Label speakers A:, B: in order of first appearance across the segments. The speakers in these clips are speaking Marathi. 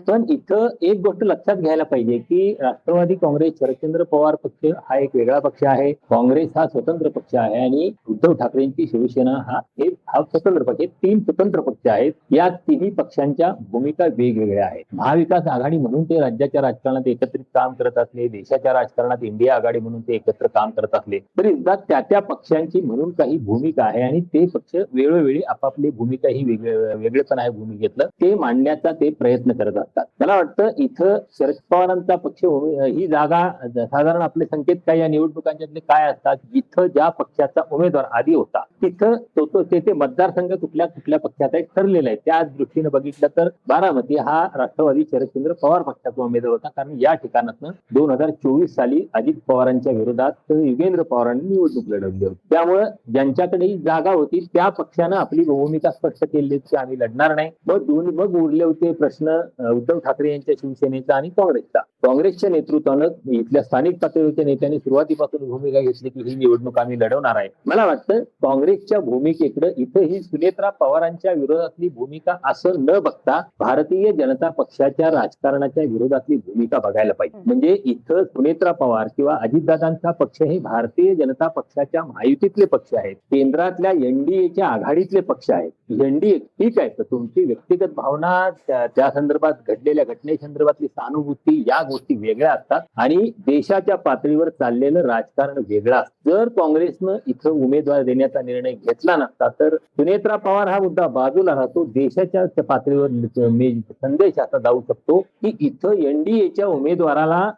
A: पण इथं एक गोष्ट लक्षात घ्यायला पाहिजे की राष्ट्रवादी काँग्रेस, शरदचंद्र पवार पक्ष हा एक वेगळा पक्ष आहे, काँग्रेस हा स्वतंत्र पक्ष आहे आणि उद्धव ठाकरेंची शिवसेना हा स्वतंत्र पक्ष आहे. 3 स्वतंत्र पक्ष आहेत. या तिन्ही पक्षांच्या भूमिका वेगवेगळ्या आहेत. महाविकास आघाडी म्हणून ते राज्याच्या राजकारणात एकत्रित काम करत असले, देशाच्या राजकारणात इंडिया आघाडी म्हणून ते एकत्र काम करत असले तरी सुद्धा त्या त्या पक्षांची म्हणून काही भूमिका आहे आणि ते पक्ष वेळोवेळी आपापली भूमिका ही वेगळेपण आहे भूमिकेतलं ते मांडण्याचा ते प्रयत्न करत असतात. मला वाटतं इथं शरद पवारांचा पक्ष ही जागा साधारण आपले संकेत काय या निवडणुकांच्यातले काय असतात, जिथं ज्या पक्षाचा उमेदवार आधी होता तिथं ते मतदारसंघ कुठल्या कुठल्या पक्षाचा एक ठरलेला आहे. त्या दृष्टीने बघितलं तर बारामती हा राष्ट्रवादी शरदचंद्र पवार पक्षाचा उमेदवार होता, कारण या ठिकाणातनं 2024 साली अजित पवारांच्या विरोधात युगेंद्र पवारांनी निवडणूक लढवली होती. त्यामुळे ज्यांच्याकडे जागा होती त्या पक्षानं आपली भूमिका स्पष्ट केली की आम्ही लढणार नाही. मग उरले होते प्रश्न उद्धव ठाकरे यांच्या शिवसेनेचा आणि काँग्रेसचा. काँग्रेसच्या नेतृत्वानं इथल्या स्थानिक पातळीवरच्या नेत्यांनी सुरुवातीपासून भूमिका घेतली की ही निवडणूक आम्ही लढवणार आहे. मला वाटतं काँग्रेसच्या भूमिकेकडे इथं ही सुनेत्रा पवारांच्या विरोधातली भूमिका असं न बघता भारतीय जनता पक्षाच्या राजकारणाच्या विरोधातली भूमिका बघायला पाहिजे. म्हणजे इथं सुनेत्रा पवार किंवा अजितदादांचा पक्ष हे भारतीय जनता पक्षाच्या महायुतीतले पक्ष आहेत, केंद्रातल्या एनडीएच्या आघाडीतले पक्ष आहेत. एनडीए ठीक आहे, तर तुमची व्यक्तिगत भावना त्या संदर्भात घडलेल्या घटनेसंदर्भातली सहानुभूती या गोष्टी वेगळ्या असतात आणि देशाच्या पातळीवर चाललेलं राजकारण वेगळं असतं. जर काँग्रेसनं इथं उमेदवार देण्याचा निर्णय घेतला नसता तर सुनेत्रा पवार हा मुद्दा बाजूला राहतो. देशाच्या पातळीवर संदेश असा जाऊ शकतो की इथं एनडीएच्या उमेदवाराला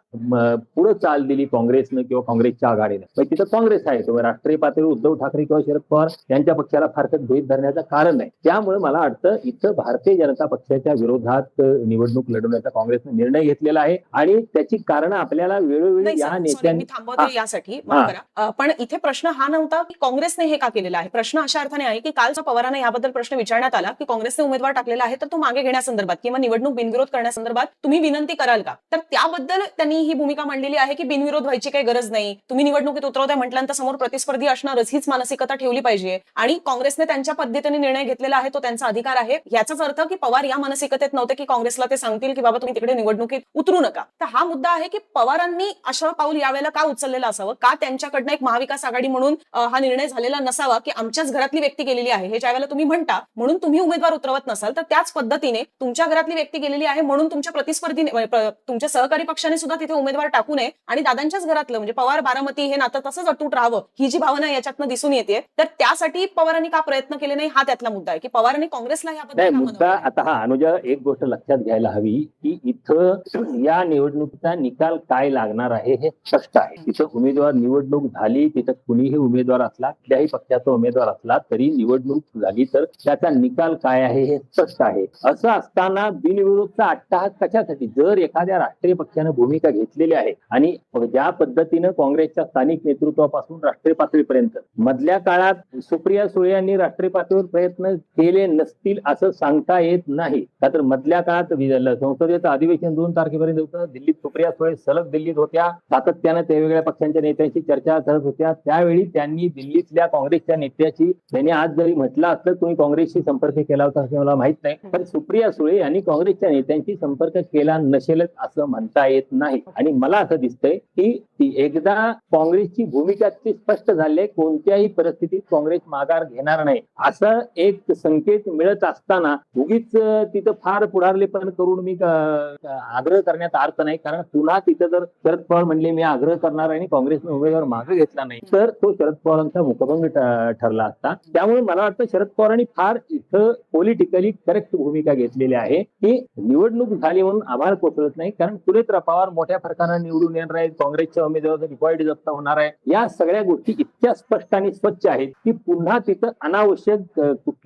A: पुढे चाल दिली काँग्रेसनं किंवा काँग्रेसच्या आघाडीनं. तिथं काँग्रेस आहे, तो राष्ट्रीय पातळीवर उद्धव ठाकरे किंवा शरद पवार यांच्या पक्षाला फारकत गृहीत धरण्याचं कारण नाही. त्यामुळे मला वाटतं इथं भारतीय जनता पक्षाच्या विरोधात निवडणूक लढवण्याचा काँग्रेसने निर्णय घेतलेला आहे आणि त्याची कारण आपल्याला वेळोवेळी या नेत्यांनी
B: थांबवते यासाठी पण इथे प्रश्न हा नव्हता की काँग्रेसने हे का केलेलं आहे. प्रश्न अशा अर्थाने आहे की काल पवारांना याबद्दल प्रश्न विचारण्यात आला की काँग्रेसने उमेदवार टाकलेला आहे तर तो मागे घेण्यासंदर्भात किंवा निवडणूक बिनविरोध करण्यासंदर्भात तुम्ही विनंती कराल का. तर त्याबद्दल त्यांनी ही भूमिका मांडलेली आहे की बिनविरोध व्हायची काही गरज नाही, तुम्ही निवडणुकीत उतरवताय म्हटल्यानंतर समोर प्रतिस्पर्धी असणारच, हीच मानसिकता ठेवली पाहिजे आणि काँग्रेसने त्यांच्या पद्धतीने निर्णय घेतलेला आहे, तो त्यांचा अधिकार आहे. याचाच अर्थ की पवार या मानसिकतेत नव्हते की काँग्रेसला ते सांगतील की बाबा तुम्ही तिकडे निवडणुकीत उतरू नका. तर हा मुद्दा आहे की पवारांनी असं पाऊल यावेळेला का उचललेलं असावं, का त्यांच्याकडनं एक महाविकास आघाडी म्हणून हा निर्णय झालेला नसावा की आमच्याच घरातली व्यक्ती गेलेली आहे हे ज्यावेळेला तुम्ही म्हणता म्हणून तुम्ही उमेदवार उतरवत नसाल तर त्याच पद्धतीने तुमच्या घरातली व्यक्ती गेलेली आहे म्हणून तुमच्या प्रतिस्पर्धीने तुमच्या सहकारी पक्षाने सुद्धा तिथे उमेदवार टाकू नये आणि दादांच्याच घरातलं म्हणजे पवार बारामती हे नातं तसंच अतूट राहावं ही जी भावना याच्यातनं दिसून येते. तर त्यासाठी पवारांनी का प्रयत्न केले नाही हा त्यातला मुद्दा आहे की पवारांनी काँग्रेसला याबद्दल
A: मुद्दा आता हा अनुजा एक गोष्ट लक्षात घ्यायला हवी की इथं या निवडणुकीचा निकाल काय लागणार आहे हे स्पष्ट आहे. तिथं उमेदवार निवडणूक झाली, तिथं कुणीही उमेदवार असला, कुठल्याही पक्षाचा उमेदवार असला तरी निवडणूक झाली तर त्याचा निकाल काय आहे हे स्पष्ट आहे. असं असताना बिनविरोधचा अट्टहास कशासाठी. जर एखाद्या राष्ट्रीय पक्षानं भूमिका घेतलेली आहे आणि ज्या पद्धतीनं काँग्रेसच्या स्थानिक नेतृत्वापासून राष्ट्रीय पातळीपर्यंत मधल्या काळात सुप्रिया सुळे यांनी राष्ट्रीय पातळीवर प्रयत्न केले नसतील असं सांगता येत नाही. का तर मधल्या काळात संसदेचं अधिवेशन 2 तारखेपर्यंत होतं. दिल्लीत सुप्रिया सुळे सलग दिल्लीत होत्या, सातत्यानं वेगवेगळ्या पक्षांच्या नेत्यांशी चर्चा करत होत्या. त्यावेळी त्यांनी दिल्लीतल्या काँग्रेसच्या नेत्याशी त्यांनी आज जरी म्हटलं असलं तुम्ही काँग्रेसशी संपर्क केला होता असं मला माहित नाही, पण सुप्रिया सुळे यांनी काँग्रेसच्या नेत्यांशी संपर्क केला नसेलच असं म्हणता येत नाही. आणि मला असं दिसतंय की एकदा काँग्रेसची भूमिका स्पष्ट झाली, कोणत्याही परिस्थितीत काँग्रेस माघार घेणार नाही असं एक संकेत मिळत असताना उगीच तिथं फार पुढारलेपण करून मी आग्रह करण्यात अर्थ नाही. कारण पुन्हा तिथं जर शरद पवार म्हणले मी आग्रह करणार आणि काँग्रेसने उमेदवार मागे घेतला नाही तर तो शरद पवारांचा मुखभंग ठरला असता. त्यामुळे मला वाटतं शरद पवारांनी फार इथं पॉलिटिकली करेक्ट भूमिका घेतलेली आहे की निवडणूक झाली म्हणून आभार कोसळत नाही. कारण सुनेत्रा पवार मोठ्या फरकानं निवडून येणार आहेत, काँग्रेसच्या उमेदवाराचा डिपॉझिट जप्त होणार आहे. या सगळ्या गोष्टी इतक्या स्पष्ट आणि स्वच्छ आहेत की पुन्हा तिथं अनावश्यक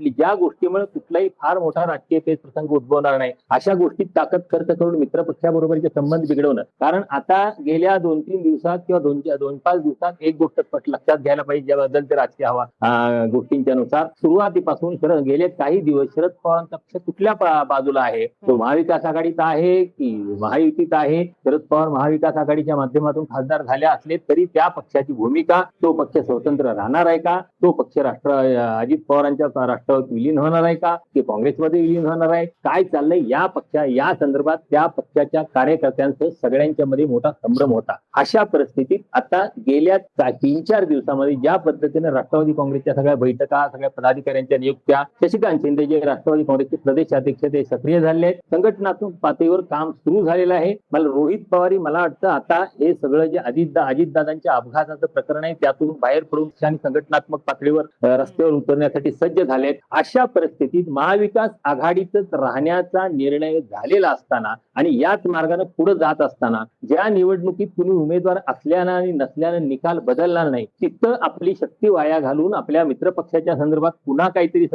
A: ज्या गोष्टीमुळे कुठलाही फार मोठा राजकीय पेच प्रसंग उद्भवणार नाही अशा गोष्टीत ताकद खर्च करून मित्रपक्षाबरोबरचे संबंध बिघडवणं. कारण आता गेल्या 2-3 दिवसात किंवा 2-5 दिवसात एक गोष्ट लक्षात घ्यायला पाहिजे, ज्या बदलते राजकीय हवा गोष्टींच्या नुसार सुरुवातीपासून गेले काही दिवस शरद पवारांचा पक्ष कुठल्या बाजूला आहे, तो महाविकास आघाडीत आहे की महायुतीत आहे. शरद पवार महाविकास आघाडीच्या माध्यमातून खासदार झाले असले तरी त्या पक्षाची भूमिका, तो पक्ष स्वतंत्र राहणार आहे का, तो पक्ष अजित पवारांच्या राष्ट्रवादीत विलीन होणार आहे का, की काँग्रेसमध्ये विलीन होणार आहे, काय चाललंय या संदर्भात त्या पक्षाच्या कार्यकर्त्यांसह सगळ्यांच्या मध्ये मोठा संभ्रम होता. अशा परिस्थितीत आता गेल्या 3-4 दिवसामध्ये ज्या पद्धतीने राष्ट्रवादी काँग्रेसच्या सगळ्या बैठका, सगळ्या पदाधिकाऱ्यांच्या नियुक्त्या, शशिकांत शिंदे जे राष्ट्रवादी काँग्रेसचे प्रदेशाध्यक्ष ते सक्रिय झाले आहेत, संघटनात्मक पातळीवर काम सुरू झालेलं आहे. मला रोहित पवार मला वाटतं आता हे सगळं जे अजितदादांच्या अपघाताचं प्रकरण आहे त्यातून बाहेर पडून आणि संघटनात्मक पातळीवर रस्त्यावर उतरण्यासाठी सज्ज झाले आहेत. अशा परिस्थितीत महाविकास आघाडीतच राहण्याचा निर्णय झालेला असताना आणि याच मार्गाने पुढे जात असताना ज्या निवडणुकीत कुणी उमेदवार असल्यानं आणि नसल्यानं निकाल बदलणार नाही, तिथं आपली शक्ती वाया घालून आपल्या मित्रपक्षाच्या संदर्भात पुन्हा काहीतरी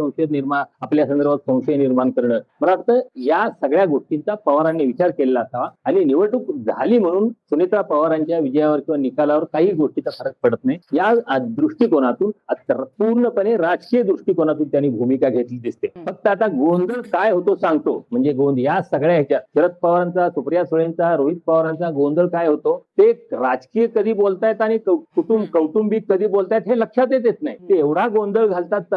A: आपल्या संदर्भात संशय निर्माण करणं, मला वाटतं या सगळ्या गोष्टींचा पवारांनी विचार केलेला असावा. आणि निवडणूक झाली म्हणून सुनेत्रा पवारांच्या विजयावर किंवा निकालावर काही गोष्टीचा फरक पडत नाही. या दृष्टिकोनातून पूर्णपणे राजकीय दृष्टिकोनातून त्यांनी भूमिका घेतली दिसते. फक्त आता गोंधळ काय होतो सांगतो, म्हणजे या सगळ्या ह्याच्यात शरद पवारांचा, सुप्रिया सुळेंचा, रोहित पवारांचा गोंधळ काय होतो, ते राजकीय कधी बोलतायत आणि कौटुंबिक कधी बोलतायत हे लक्षात येत नाही. ते एवढा गोंधळ घालतात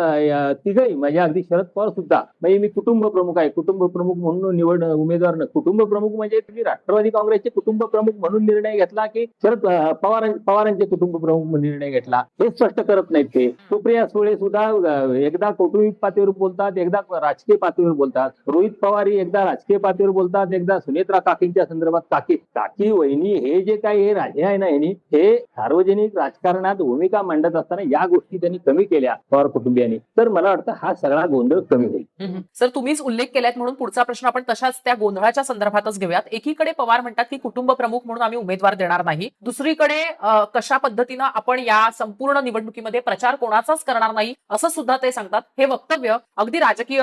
A: तिघही, म्हणजे अगदी शरद पवार सुद्धा, म्हणजे मी कुटुंब प्रमुख आहे, कुटुंब प्रमुख म्हणून उमेदवार कुटुंब प्रमुख म्हणजे तुम्ही राष्ट्रवादी काँग्रेसचे कुटुंब प्रमुख म्हणून निर्णय घेतला की शरद पवारांचे कुटुंब प्रमुख म्हणून निर्णय घेतला, हे स्पष्ट करत नाहीत. ते सुप्रिया सुळे सुद्धा एकदा कौटुंबिक पातळीवर बोलतात, एकदा राजकीय पातळीवर बोलतात. रोहित पवार एकदा राजकीय पातळीवर बोलतात, एकदा सुनेत्रा काकींच्या संदर्भात काकी वहिनी हे जे काही हे राजे आहे ना, हे सार्वजनिक राजकारणात भूमिका मांडत असताना या गोष्टी त्यांनी कमी केल्या पवार कुटुंबियांनी, तर मला वाटतं हा सगळा गोंधळ कमी होईल.
C: सर, तुम्हीच उल्लेख केलात म्हणून पुढचा प्रश्न आपण तशाच त्या गोंधळाच्या संदर्भातच घेऊयात. एकीकडे पवार म्हणतात की कुटुंब प्रमुख म्हणून आम्ही उमेदवार देणार नाही, दुसरीकडे कशा पद्धतीनं आपण या संपूर्ण निवडणुकीमध्ये प्रचार कोणाचाच करणार नाही असं सुद्धा ते सांगतात. हे वक्तव्य अगदी राजकीय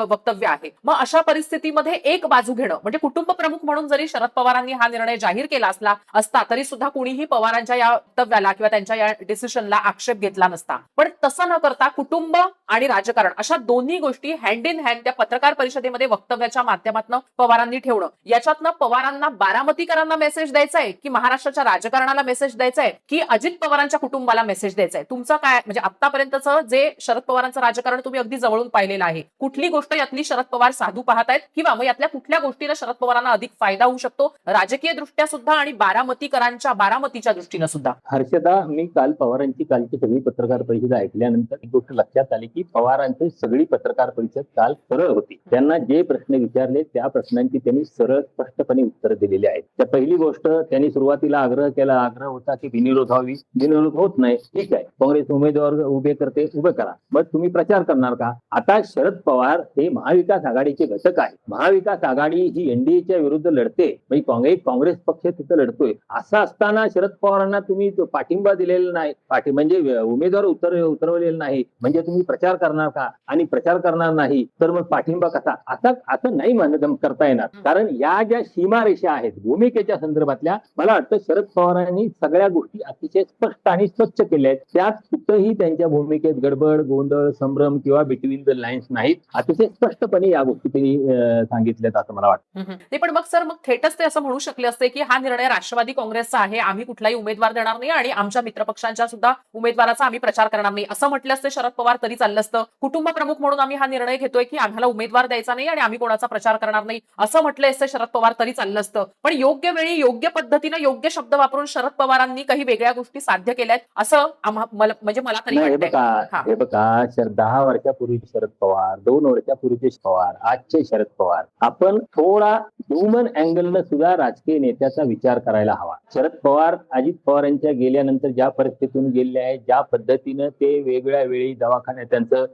C: वक्तव्य आहे. मग अशा परिस्थितीमध्ये एक बाजू घेणं म्हणजे कुटुंब प्रमुख म्हणून जरी शरद पवारांनी हा निर्णय जाहीर केला असता तरी सुद्धा कुणीही पवारांच्या या वक्तव्याला किंवा त्यांच्या या डिसिशनला आक्षेप घेतला नसता. पण तसं न करता कुटुंब आणि राजकारण अशा दोन्ही गोष्टी हँड इन हँड त्या पत्रकार परिषदेमध्ये वक्तव्याच्या माध्यमातून पवारांनी ठेवणं, याच्यातनं पवारांना बारामतीकरांना मेसेज द्यायचा आहे की महाराष्ट्राच्या राजकारणाला मेसेज द्यायचा आहे की अजित पवारांच्या कुटुंबाला मेसेज द्यायचा आहे? तुमचं काय म्हणजे आतापर्यंतचं जे शरद पवारांचं राजकारण तुम्ही अगदी जवळून पाहिलेलं आहे, कुठली गोष्ट यातली शरद पवार साधू पाहतायत किंवा मग यातल्या कुठल्या गोष्टीला शरद पवारांना अधिक फायदा होऊ शकतो राजकीय दृष्ट्या सुद्धा आणि बारामतीच्या दृष्टीनं सुद्धा?
A: हर्षदा, मी कालची सगळी पत्रकार परिषद ऐकल्यानंतर एक गोष्ट लक्षात आली की पवारांची सगळी पत्रकार परिषद काल सरळ होती. त्यांना जे प्रश्न विचारले त्या प्रश्नांची त्यांनी सरळ स्पष्टपणे उत्तर दिलेली आहेत. त्या पहिली गोष्ट त्यांनी सुरुवातीला आग्रह होता की बिनविरोध व्हावी, बिनविरोध होत नाही, ठीक आहे, काँग्रेस उमेदवार उभे करा, मग तुम्ही प्रचार करणार का? आता शरद पवार हे महाविकास आघाडीचे घटक आहे. महाविकास आघाडी ही एनडीएच्या विरुद्ध लढते, म्हणजे काँग्रेस पक्ष तिथं लढतोय. असं असताना शरद पवारांना तुम्ही पाठिंबा दिलेला नाही, म्हणजे उमेदवार उतरवलेला नाही, म्हणजे तुम्ही प्रचार करणार का? आणि प्रचार करणार नाही तर मग पाठिंबा कसा? असं नाही करता येणार. कारण या ज्या सीमारेषा आहेत भूमिकेच्या संदर्भातल्या, मला वाटतं शरद पवारांनी सगळ्या गोष्टी अतिशय स्पष्ट आणि स्वच्छ केल्या आहेत. त्यात कुठंही त्यांच्या भूमिकेत गडबड, गोंधळ, संभ्रम किंवा बिटवीन द लाईन्स नाहीत. अतिशय स्पष्टपणे या गोष्टी त्यांनी सांगितल्यात असं मला वाटतं.
C: नाही, पण मग थेटच ते असं म्हणू शकले असते की हा निर्णय राष्ट्रवादी काँग्रेसचा आहे, आम्ही कुठलाही उमेदवार देणार नाही आणि आमच्या मित्रपक्षांच्या सुद्धा उमेदवाराचा आम्ही प्रचार करणार नाही असं म्हटलं असते शरद पवार तरी चाललं असतं. कुटुंब प्रमुख म्हणून आम्ही हा निर्णय घेतोय की आम्हाला उमेदवार द्यायचा नाही आणि आम्ही कोणाचा प्रचार करणार नाही असं म्हटलं असतं शरद पवार तरी चाललं असतं. पण योग्य वेळी योग्य पद्धतीनं योग्य शब्द वापरून शरद पवारांनी काही वेगळ्या गोष्टी साध्य केल्यात असं म्हणजे मला तरी वाटतंय.
A: हे बघा, 10 वर्षापूर्वीचे शरद पवार, 2 वर्षापूर्वीचे पवार, आजचे शरद पवार, आपण थोडा ह्युमन अँगलनं सुद्धा राजकीय नेत्याचा विचार करायला हवा. शरद पवार अजित पवारांच्या गेल्यानंतर ज्या परिस्थितीतून गेले आहेत, ज्या पद्धतीनं ते वेगळ्या वेळी दवाखान्यात त्यांचं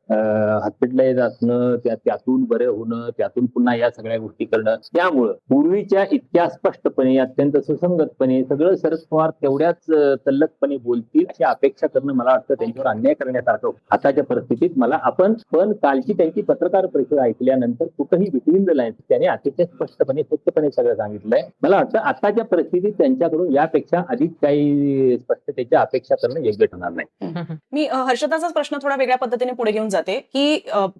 A: हॉस्पिटलाइज असणं, त्यातून बरं होणं, त्यातून पुन्हा या सगळ्या गोष्टी करणं, त्यामुळं पूर्वीच्या इतक्या स्पष्टपणे अत्यंत सुसंगतपणे सगळं शरद पवार तेवढ्याच तल्लखपणे बोलतील अशी अपेक्षा करणं मला वाटतं त्यांच्यावर अन्याय करण्यासारखं आताच्या परिस्थितीत. पण कालची त्यांची पत्रकार परिषद ऐकल्यानंतर कुठंही बिटवीन द लाईन्स त्याने अतिशय स्पष्टपणे स्वच्छपणे सगळं सांगितलं. घेतलंय. मला वाटतं आताच्या परिस्थितीत त्यांच्याकडून यापेक्षा अधिक काही स्पष्टतेच्या अपेक्षा करणं योग्य ठरणार नाही.
B: मी हर्षदाचाच प्रश्न थोडा वेगळ्या पद्धतीने पुढे घेऊन जाते की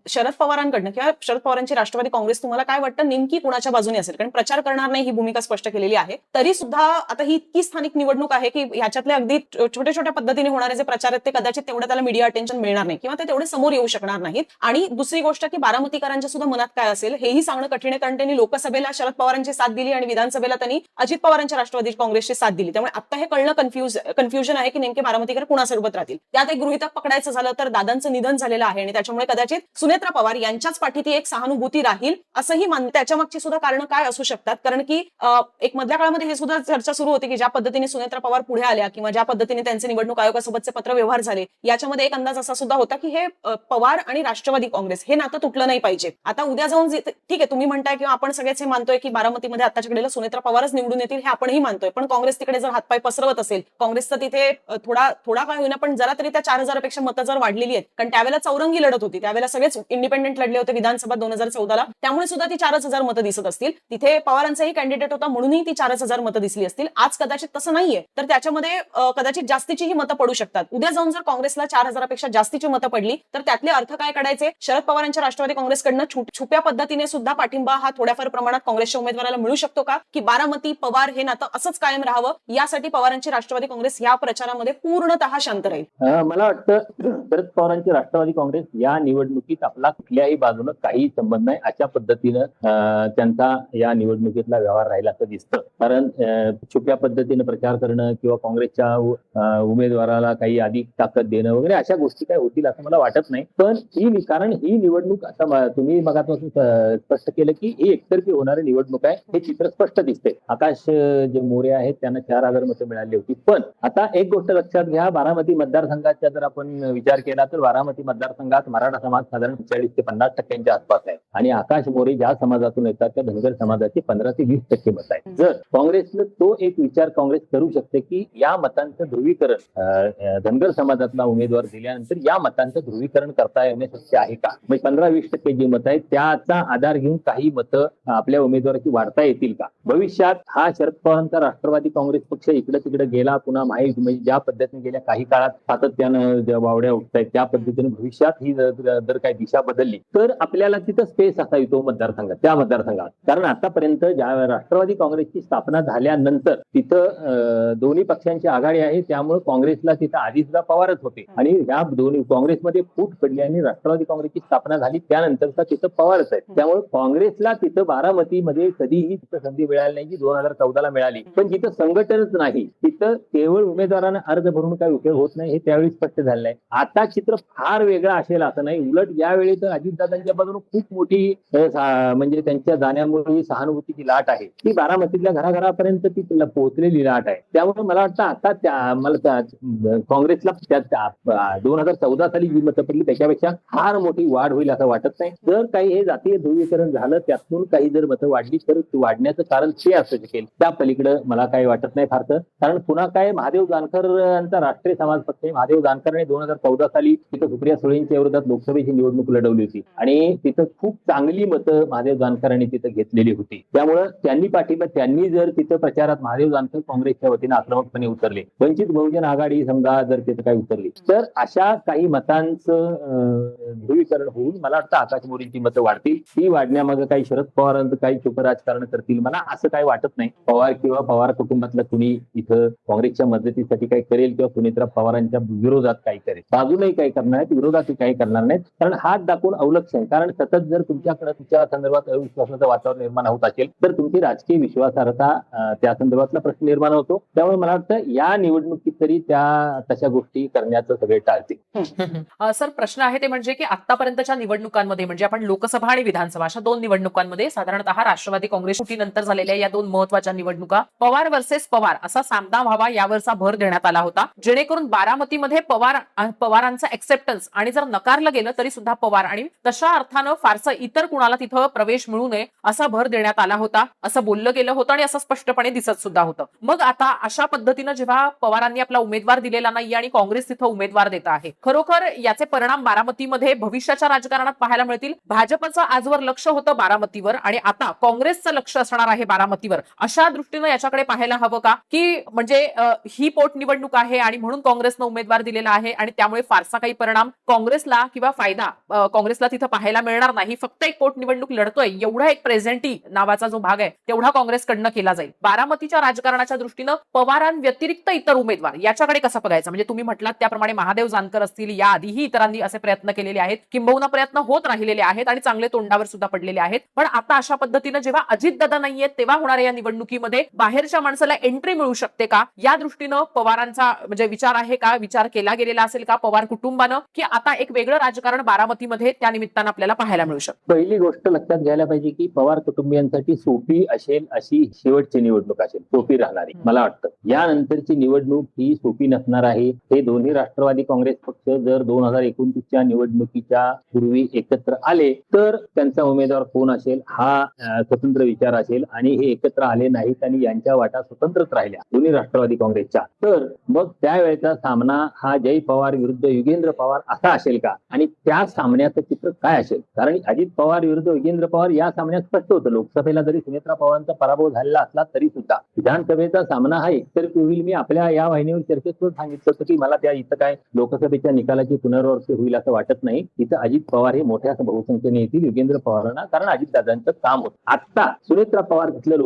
B: शरद पवारांकडनं किंवा शरद पवारांची राष्ट्रवादी काँग्रेस तुम्हाला काय वाटतं नेमकी कुणाच्या बाजूने असेल? कारण प्रचार करणार नाही ही भूमिका स्पष्ट केलेली आहे. तरी सुद्धा आता ही इतकी स्थानिक निवडणूक आहे की ह्याच्यातले अगदी छोट्या छोट्या पद्धतीने होणारे जे प्रचार आहेत ते कदाचित तेवढं त्याला मीडिया अटेन्शन मिळणार नाही किंवा ते तेवढे समोर येऊ शकणार नाहीत. आणि दुसरी गोष्ट की बारामतीकरांच्या सुद्धा मनात काय असेल हेही सांगणं कठीण आहे, कारण त्यांनी लोकसभेला शरद पवारांची साथ दिली आणि विधानसभेला त्यांनी अजित पवारांच्या राष्ट्रवादी काँग्रेसची साथ दिली. त्यामुळे आता हे कळणं कन्फ्युजन आहे की नेमके बारामतीकर कुणासोबत राहतील. त्यात एक गृहीतक पकडायचं झालं तर दादांचं निधन झालेलं आहे आणि त्याच्यामुळे कदाचित सुनेत्रा पवार यांच्याच पाठीती एक सहानुभूती राहील असंही मानते. त्याच्या मागची सुद्धा कारण काय असू शकतात? कारण की एक मधल्या काळामध्ये हे सुद्धा चर्चा सुरू होती की ज्या पद्धतीने सुनेत्रा पवार पुढे आल्या किंवा ज्या पद्धतीने त्यांचे निवडणूक आयोगासोबतचे पत्रव्यवहार झाले याच्यामध्ये एक अंदाज असा सुद्धा होता की हे पवार आणि राष्ट्रवादी काँग्रेस हे नातं तुटलं नाही पाहिजे. आता उद्या जाऊन ठीक आहे तुम्ही म्हणताय किंवा आपण सगळेच हे मानतोय की बारामतीमध्ये आताच्या घडीला सुनेत्रा पवारच निवडून येतील हे आपणही मानतोय, पण काँग्रेस तिकडे जर हातपाय पसरवत असेल, काँग्रेसचं तिथे थोडा काय होईना पण जरा तरी त्या 4,000 पेक्षा मतं जर वाढलेली आहेत, कारण त्यावेळेला चौरंगी लढत होती, त्यावेळेला सगळेच इंडिपेंडेंट लढले होते विधानसभा 2014ला, त्यामुळे सुद्धा ती 4,000 मतं दिसत असतील. तिथे पवारांचाही कॅन्डिडेट होता म्हणूनही ती 4,000 मतं दिसली असतील. आज कदाचित तसं नाहीये, तर त्याच्यामध्ये कदाचित जास्तीचीही मतं पडू शकतात. उद्या जाऊन जर काँग्रेसला 4,000 पेक्षा जास्तीची मतं पडली तर त्यातले अर्थ काय काढायचे? शरद पवारांच्या राष्ट्रवादी काँग्रेसकडनं छुप्या पद्धतीने सुद्धा पाठिंबा हा थोड्याफार प्रमाणात काँग्रेसच्या उमेदवाराला मिळू शकतो का? की बारामती पवार हे नातं असंच कायम राहावं यासाठी पवारांची राष्ट्रवादी काँग्रेस या प्रचारामध्ये पूर्णतः शांत राहील?
A: मला वाटतं शरद पवारांची राष्ट्रवादी काँग्रेस या निवडणुकीत आपला कुठल्याही बाजूनं काही संबंध नाही अशा पद्धतीनं त्यांचा या निवडणुकीतला व्यवहार राहिला असं दिसतं. कारण छुप्या पद्धतीनं प्रचार करणं किंवा काँग्रेसच्या उमेदवाराला काही अधिक ताकद देणं वगैरे अशा गोष्टी काय होतील असं मला वाटत नाही. पण कारण ही निवडणूक आता तुम्ही मगापासून स्पष्ट केलं की ही एकतर्फी होणारी निवडणूक आहे हे चित्र स्पष्ट दिसते. आकाश जे मोरे आहेत त्यांना 4,000 मतं मिळाली होती. पण आता एक गोष्ट लक्षात घ्या, बारामती मतदारसंघाचा जर आपण विचार केला तर बारामती मतदारसंघात मराठा समाज साधारण 40 ते 50% आसपास आहे आणि आकाश मोरे ज्या समाजातून येतात त्या धनगर समाजाची 15 ते 20% मत आहे. जर काँग्रेसनं तो एक विचार काँग्रेस करू शकते की या मतांचं ध्रुवीकरण धनगर समाजातला उमेदवार दिल्यानंतर या मतांचं ध्रुवीकरण करता येणं शक्य आहे का? म्हणजे 15-20% जी मतं आहेत त्याचा आधार घेऊन काही मतं आपल्या उमेदवाराची वाढता येतील का? भविष्यात हा शरद पवारांचा राष्ट्रवादी काँग्रेस पक्ष इकडे तिकडे गेला पुन्हा म्हणजे ज्या पद्धतीने गेल्या काही काळात सातत्यानं ज्या वावड्या उठतायत त्या पद्धतीने भविष्यात ही जर काही दिशा बदलली तर आपल्याला तिथं स्पेस असावी तो त्या मतदारसंघात. कारण आतापर्यंत ज्या राष्ट्रवादी काँग्रेसची स्थापना झाल्यानंतर तिथं दोन्ही पक्षांची आघाडी आहे, त्यामुळे काँग्रेसला तिथं आधी सुद्धा पवारच होते आणि ह्या दोन्ही काँग्रेसमध्ये फूट पडली आणि राष्ट्रवादी काँग्रेसची स्थापना झाली त्यानंतर तिथं पवारच आहे. त्यामुळे काँग्रेसला तिथं बारामतीमध्ये कधीही तिथं संधी मिळाली नाही जी 2014ला मिळाली. पण जिथं संघटनच नाही तिथं केवळ उमेदवारांना अर्ज भरून काही उपयोग होत नाही हे त्यावेळी स्पष्ट झालं आहे. आता चित्र फार वेगळं असेल असं नाही, उलट यावेळी तर अजितदादांच्या बाजूने खूप मोठी म्हणजे त्यांच्या जाण्यामुळे सहानुभूतीची लाट आहे ती बारामतीतल्या घराघरापर्यंत ती पोहोचलेली लाट आहे. त्यामुळे मला वाटतं आता मला काँग्रेसला 2014 साली जी मतं पडली त्याच्यापेक्षा फार मोठी वाढ होईल असं वाटत नाही. जर काही हे जातीय ध्रुवीकरण झालं त्यातून काही जर मतं वाढली तर वाढण्याचं कारण ते असू शकेल, त्या पलीकडे मला काही वाटत नाही फारसं. कारण पुन्हा काय महादेव जानकर यांचा राष्ट्रीय समाज पक्ष आहे. महादेव जानकरने 2014 साली तिथं सुप्रिया सुळेंच्या विरोधात लोकसभेची निवडणूक लढवली होती आणि तिथं खूप चांगली मतं महादेव जानकरांनी तिथं घेतलेली होती. त्यामुळं त्यांनी जर तिथं प्रचारात महादेव जानकर काँग्रेसच्या वतीनं आक्रमकपणे उतरले, वंचित बहुजन आघाडी समजा जर तिथं काही उतरली तर अशा काही मतांचं ध्रुवीकरण होऊन मला वाटतं आकाश मोरेंची मतं वाढतील. ती वाढण्यामागे काही शरद पवारांचं काही छुपं राजकारण करतील मला असं काही वाटत नाही. पवार किंवा पवार कुटुंबातलं कुणी इथं काँग्रेसच्या मदतीसाठी काही करेल किंवा सुनेत्रा पवारांच्या विरोधात काही करेल. बाजूनही काही करणार नाहीत, विरोधातही काही करणार नाहीत. कारण हात दाखवून अवलक्षण, कारण सतत जर तुमच्याकडे तुमच्या संदर्भात अविश्वासाचं वातावरण निर्माण होत असेल तर तुमची राजकीय विश्वासार्हता त्या संदर्भातला प्रश्न निर्माण होतो. त्यामुळे मला वाटतं या निवडणुकीत तरी त्या तशा गोष्टी करण्याचं सगळे टाळतील.
C: सर प्रश्न आहे ते म्हणजे की आतापर्यंतच्या निवडणुकांमध्ये म्हणजे आपण लोकसभा आणि विधानसभा अशा 2 निवडणुकांमध्ये साधारणतः राष्ट्रवादी काँग्रेस फुटीनंतर झालेल्या या 2 महत्वाच्या निवडणुका पवार वर्सेस पवार असा सामना व्हावा यावरचा भर देण्यात आला होता, जेणेकरून बारामतीमध्ये पवारांचं एक्सेप्टन्स आणि जर नकारलं गेलं तरी सुद्धा पवार आणि तशा अर्थानं फारसं इतर कुणाला तिथं प्रवेश मिळू नये असा भर देण्यात आला होता असं बोललं गेलं होतं आणि असं स्पष्टपणे दिसत सुद्धा होतं. मग आता अशा पद्धतीनं जेव्हा पवारांनी आपला उमेदवार दिलेला नाही आणि काँग्रेस तिथं उमेदवार देत आहे, खरोखर याचे परिणाम बारामतीमध्ये भविष्याच्या राजकारणात पाहायला मिळतील. भाजपचं आजवर लक्ष होतं बारामतीवर आणि आता काँग्रेसचं लक्ष असणार आहे आहे बारामतीवर, अशा दृष्टीनं याच्याकडे पाहायला हवं का, की म्हणजे ही पोटनिवडणूक आहे आणि म्हणून काँग्रेसनं उमेदवार दिलेला आहे आणि त्यामुळे फारसा काही परिणाम काँग्रेसला किंवा फायदा काँग्रेसला तिथं पाहायला मिळणार नाही, फक्त एक पोटनिवडणूक लढतोय एवढा एक प्रेझेंटी नावाचा जो भाग आहे तेवढा काँग्रेसकडनं केला जाईल. बारामतीच्या राजकारणाच्या दृष्टीनं पवारांव्यतिरिक्त इतर उमेदवार याच्याकडे कसं बघायचं? म्हणजे तुम्ही म्हटलात त्याप्रमाणे महादेव जानकर असतील, या आधीही इतरांनी असे प्रयत्न केलेले आहेत, किंबहुना प्रयत्न होत राहिलेले आहेत आणि चांगले तोंडावर सुद्धा पडलेले आहेत. पण आता अशा पद्धतीनं जेव्हा अजितदादा नाहीये तेव्हा होणाऱ्या या निवडणुकीमध्ये बाहेरच्या माणसाला एंट्री मिळू शकते का, या दृष्टीनं पवारांचा म्हणजे विचार आहे का, विचार केला गेलेला असेल का पवार कुटुंबानं, की आता एक वेगळं राजकारण बारामतीमध्ये त्या निमित्तानं आपल्याला पाहायला मिळू शकतं?
A: पहिली गोष्ट लक्षात घ्यायला पाहिजे की पवार कुटुंबियांसाठी सोपी असेल अशी शेवटची निवडणूक असेल, सोपी राहणारी. मला वाटतं यानंतरची निवडणूक ही सोपी नसणार आहे. हे दोन्ही राष्ट्रवादी काँग्रेस पक्ष जर 2029च्या निवडणुकीच्या पूर्वी एकत्र आले तर त्यांचा उमेदवार कोण असेल हा स्वतंत्र विचार असेल, आणि हे एकत्र आले नाहीत आणि यांच्या वाटा स्वतंत्रच राहिल्या दोन्ही राष्ट्रवादी काँग्रेसच्या, तर मग त्यावेळेचा सामना हा जय पवार विरुद्ध युगेंद्र पवार असा असेल का, आणि त्या सामन्याचं चित्र काय असेल? कारण अजित पवार विरुद्ध युगेंद्र पवार या सामन्यात स्पष्ट होतं. लोकसभेला जरी सुनेत्रा पवारांचा पराभव झालेला असला तरी सुद्धा विधानसभेचा सामना हा एकतर्फी होईल. मी आपल्या या वाहिनीवर चर्चेत सांगितलं होतं की मला त्या इथं काय लोकसभेच्या निकालाची पुनरावृत्ती होईल असं वाटत नाही. इथं अजित पवार हे मोठ्या बहुसंख्येने येतील युगेंद्र पवारांना, कारण अजितदादांचं काम होतं. आता सुनेत्रा पवार तिथल्या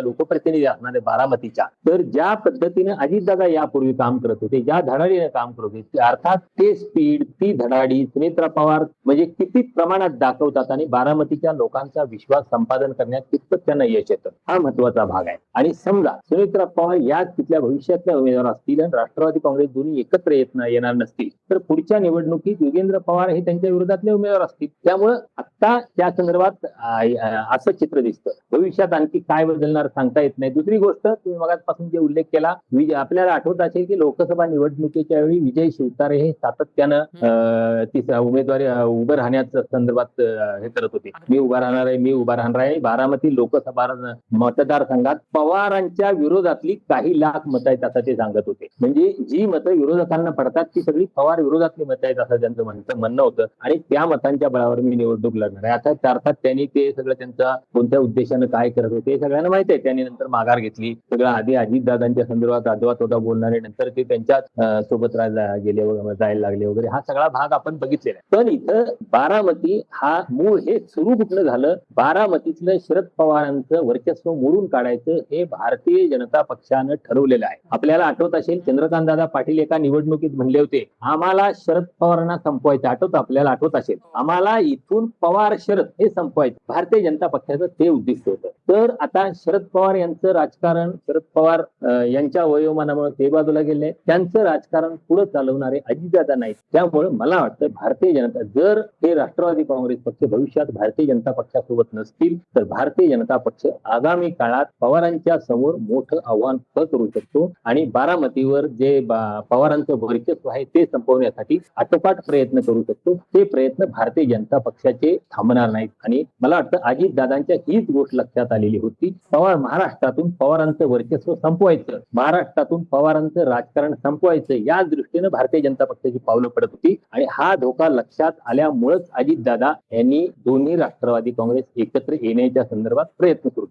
A: लोकप्रतिनिधी असणारे बारामतीच्या, तर ज्या पद्धतीने अजितदादा यापूर्वी काम करत होते, ज्या धडाडीने काम करत होते, अर्थात ते स्पीड, ती धडाडी सुनेत्रा पवार म्हणजे किती प्रमाणात दाखवतात आणि बारामतीच्या लोकांचा विश्वास संपादन करण्यात कितपत त्यांना यश येतं, हा महत्वाचा भाग आहे. आणि समजा सुनेत्रा पवार या तिथल्या भविष्यातल्या उमेदवार असतील आणि राष्ट्रवादी काँग्रेस दोन्ही एकत्र येणार नसतील तर पुढच्या निवडणुकीत युगेंद्र पवार हे त्यांच्या विरोधातले उमेदवार असतील. त्यामुळं आता त्या संदर्भात असं चित्र दिसतं. भविष्यात आणखी काय बदलणार सांगता येत नाही. दुसरी गोष्ट, तुम्ही मगाचपासून जे उल्लेख केला, आपल्याला आठवत असेल की लोकसभा निवडणुकीच्या वेळी विजय शिवतारे हे सातत्यानं ती उमेदवारी उभं राहण्याच्या संदर्भात हे करत होते, मी उभा राहणार आहे. बारामती लोकसभा मतदारसंघात पवारांच्या विरोधातली काही लाख मतं आहेत असं ते सांगत होते. म्हणजे जी मतं विरोधकांना पडतात ती सगळी पवार विरोधातली मतं आहेत असं त्यांचं म्हणणं होतं, आणि त्या मतांच्या बळावर मी निवडणूक लढणार आहे. आता अर्थात त्यांनी ते सगळं त्यांचा कोणत्या उद्देशानं काय करत होते सगळ्यांना माहिती आहे. त्यांनी नंतर माघार घेतली, सगळं आधी अजितदादांच्या संदर्भात अद्वातोदा बोलणारे नंतर ते त्यांच्याच सोबत जायला लागले वगैरे, हा सगळा भाग आपण बघितलेला आहे. पण इथं बारामती हा मूळ हे सुरू कुठलं झालं, बारामतीतलं शरद पवारांचं वर्चस्व मोडून काढायचं हे भारतीय जनता पक्षानं ठरवलेलं आहे. आपल्याला आठवत असेल चंद्रकांतदादा पाटील एका निवडणुकीत म्हणले होते, आम्हाला शरद पवारांना संपवायचं. आपल्याला आठवत असेल, आम्हाला इथून पवार शरद हे संपवायचं भारतीय जनता पक्षाचं ते उद्दिष्ट होतं. तर आता शरद पवार यांचं राजकारण, शरद पवार यांच्या वयोमानामुळे ते बाजूला गेले, त्यांचं राजकारण पुढे चालवणारे अजितदादा नाहीत. त्यामुळे मला वाटतं भारतीय जनता, जर हे राष्ट्रवादी काँग्रेस पक्ष भविष्यात भारतीय जनता पक्षासोबत नसतील तर भारतीय जनता पक्ष आगामी काळात पवारांच्या समोर मोठं आव्हान करू शकतो, आणि बारामतीवर जे पवारांचं वर्चस्व आहे ते संपवण्यासाठी आटोकाट प्रयत्न करू शकतो. ते प्रयत्न भारतीय जनता पक्षाचे थांबणार नाहीत. आणि मला वाटतं अजितदादांच्या हीच गोष्ट लक्षात आलेली होती, महाराष्ट्रातून पवारांचं वर्चस्व संपवायचं, महाराष्ट्रातून पवारांचं राजकारण संपवायचं, या दृष्टीनं भारतीय जनता पक्षाची पावलं पडत होती. आणि हा धोका लक्षात आल्यामुळेच अजितदादा यांनी दोन्ही राष्ट्रवादी काँग्रेस एकत्र येण्याच्या संदर्भात प्रयत्न सुरू केले.